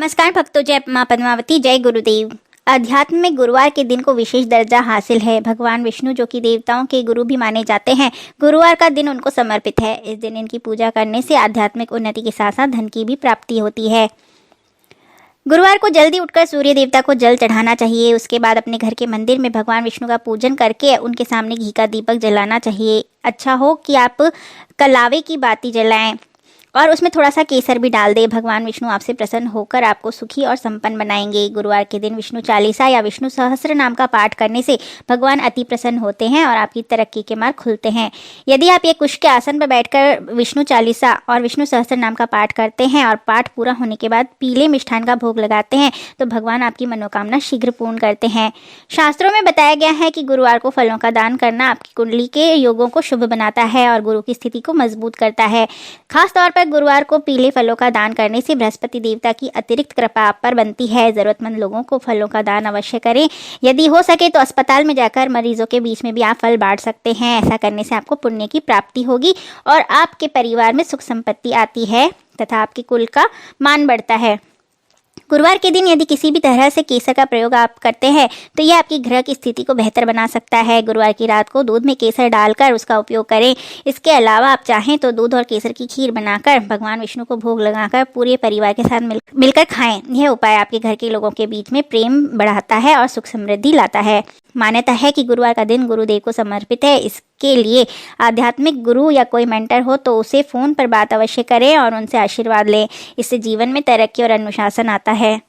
नमस्कार भक्तों, जय माँ पद्मावती, जय गुरुदेव। अध्यात्म में गुरुवार के दिन को विशेष दर्जा हासिल है। भगवान विष्णु जो कि देवताओं के गुरु भी माने जाते हैं, गुरुवार का दिन उनको समर्पित है। इस दिन इनकी पूजा करने से आध्यात्मिक उन्नति के साथ साथ धन की भी प्राप्ति होती है। गुरुवार को जल्दी उठकर सूर्य देवता को जल चढ़ाना चाहिए। उसके बाद अपने घर के मंदिर में भगवान विष्णु का पूजन करके उनके सामने घी का दीपक जलाना चाहिए। अच्छा हो कि आप कलावे की बाती जलाएं और उसमें थोड़ा सा केसर भी डाल दे। भगवान विष्णु आपसे प्रसन्न होकर आपको सुखी और संपन्न बनाएंगे। गुरुवार के दिन विष्णु चालीसा या विष्णु सहस्त्र नाम का पाठ करने से भगवान अति प्रसन्न होते हैं और आपकी तरक्की के मार्ग खुलते हैं। यदि आप ये कुश के आसन पर बैठकर विष्णु चालीसा और विष्णु सहस्त्र नाम का पाठ करते हैं और पाठ पूरा होने के बाद पीले मिष्ठान का भोग लगाते हैं तो भगवान आपकी मनोकामना शीघ्र पूर्ण करते हैं। शास्त्रों में बताया गया है कि गुरुवार को फलों का दान करना आपकी कुंडली के योगों को शुभ बनाता है और गुरु की स्थिति को मजबूत करता है। खासतौर पर गुरुवार को पीले फलों का दान करने से बृहस्पति देवता की अतिरिक्त कृपा आप पर बनती है। जरूरतमंद लोगों को फलों का दान अवश्य करें। यदि हो सके तो अस्पताल में जाकर मरीजों के बीच में भी आप फल बांट सकते हैं। ऐसा करने से आपको पुण्य की प्राप्ति होगी और आपके परिवार में सुख संपत्ति आती है तथा आपके कुल का मान बढ़ता है। गुरुवार के दिन यदि किसी भी तरह से केसर का प्रयोग आप करते हैं तो यह आपकी ग्रह की स्थिति को बेहतर बना सकता है। गुरुवार की रात को दूध में केसर डालकर उसका उपयोग करें। इसके अलावा आप चाहें तो दूध और केसर की खीर बनाकर भगवान विष्णु को भोग लगाकर पूरे परिवार के साथ मिलकर खाएं। यह उपाय आपके घर के लोगों के बीच में प्रेम बढ़ाता है और सुख समृद्धि लाता है। मान्यता है कि गुरुवार का दिन गुरुदेव को समर्पित है। इसके लिए आध्यात्मिक गुरु या कोई मेंटर हो तो उसे फ़ोन पर बात अवश्य करें और उनसे आशीर्वाद लें। इससे जीवन में तरक्की और अनुशासन आता है।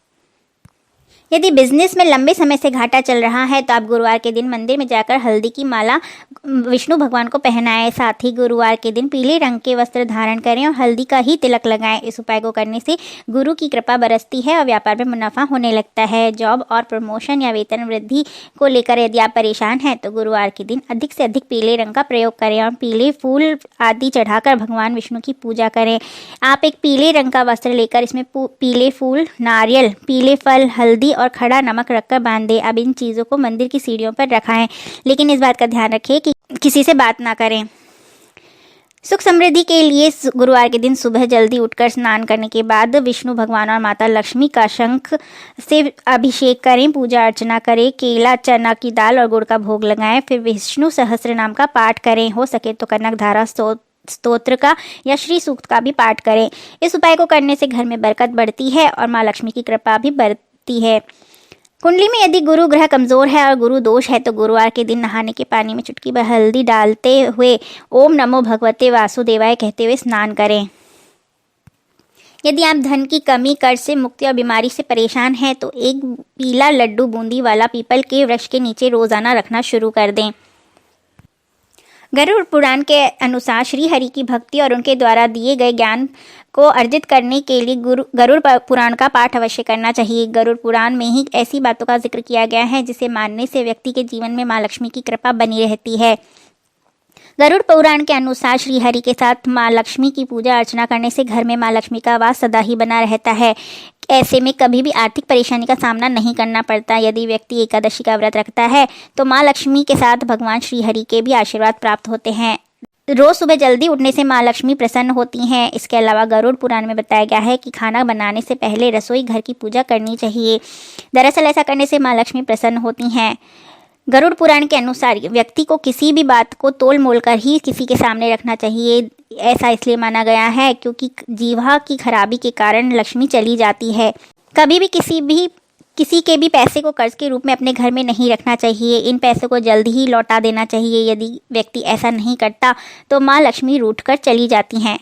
यदि बिजनेस में लंबे समय से घाटा चल रहा है तो आप गुरुवार के दिन मंदिर में जाकर हल्दी की माला विष्णु भगवान को पहनाएं। साथ ही गुरुवार के दिन पीले रंग के वस्त्र धारण करें और हल्दी का ही तिलक लगाएं। इस उपाय को करने से गुरु की कृपा बरसती है और व्यापार में मुनाफा होने लगता है। जॉब और प्रमोशन या वेतन वृद्धि को लेकर यदि आप परेशान हैं तो गुरुवार के दिन अधिक से अधिक पीले रंग का प्रयोग करें और पीले फूल आदि चढ़ाकर भगवान विष्णु की पूजा करें। आप एक पीले रंग का वस्त्र लेकर इसमें पीले फूल, नारियल, पीले फल, हल्दी और खड़ा नमक रखकर बांध दें। अब इन चीज़ों को मंदिर की सीढ़ियों पर रखाएं, लेकिन इस बात का ध्यान रखें कि किसी से बात ना करें। सुख समृद्धि के लिए गुरुवार के दिन सुबह जल्दी उठकर स्नान करने के बाद विष्णु भगवान और माता लक्ष्मी का शंख से अभिषेक करें, पूजा अर्चना करें, केला, चना की दाल और गुड़ का भोग लगाएं। फिर विष्णु सहस्त्र नाम का पाठ करें। हो सके तो कनक धारा स्तोत्र का या श्री सूक्त का भी पाठ करें। इस उपाय को करने से घर में बरकत बढ़ती है और माँ लक्ष्मी की कृपा भी बढ़ती है। कुंडली में यदि गुरु ग्रह कमजोर है और गुरु दोष है तो गुरुवार के दिन नहाने के पानी में चुटकी भर हल्दी डालते हुए ओम नमो भगवते वासुदेवाय कहते हुए स्नान करें। यदि आप धन की कमी, कर्ज से मुक्ति और बीमारी से परेशान हैं तो एक पीला लड्डू बूंदी वाला पीपल के वृक्ष के नीचे रोजाना रखना शुरू कर दें। गरुड़ पुराण के अनुसार श्री हरि की भक्ति और उनके द्वारा दिए गए ज्ञान को अर्जित करने के लिए गरुड़ पुराण का पाठ अवश्य करना चाहिए। गरुड़ पुराण में ही ऐसी बातों का जिक्र किया गया है जिसे मानने से व्यक्ति के जीवन में माँ लक्ष्मी की कृपा बनी रहती है। गरुड़ पुराण के अनुसार श्री हरि के साथ माँ लक्ष्मी की पूजा अर्चना करने से घर में माँ लक्ष्मी का वास सदा ही बना रहता है। ऐसे में कभी भी आर्थिक परेशानी का सामना नहीं करना पड़ता। यदि व्यक्ति एकादशी का व्रत रखता है तो माँ लक्ष्मी के साथ भगवान श्री हरि के भी आशीर्वाद प्राप्त होते हैं। रोज सुबह जल्दी उठने से माँ लक्ष्मी प्रसन्न होती हैं। इसके अलावा गरुड़ पुराण में बताया गया है कि खाना बनाने से पहले रसोई घर की पूजा करनी चाहिए। दरअसल ऐसा करने से माँ लक्ष्मी प्रसन्न होती हैं। गरुड़ पुराण के अनुसार व्यक्ति को किसी भी बात को तोल मोल कर ही किसी के सामने रखना चाहिए। ऐसा इसलिए माना गया है क्योंकि जीवा की खराबी के कारण लक्ष्मी चली जाती है। कभी भी किसी के भी पैसे को कर्ज के रूप में अपने घर में नहीं रखना चाहिए। इन पैसों को जल्द ही लौटा देना चाहिए। यदि व्यक्ति ऐसा नहीं करता तो माँ लक्ष्मी रूठ कर चली जाती हैं।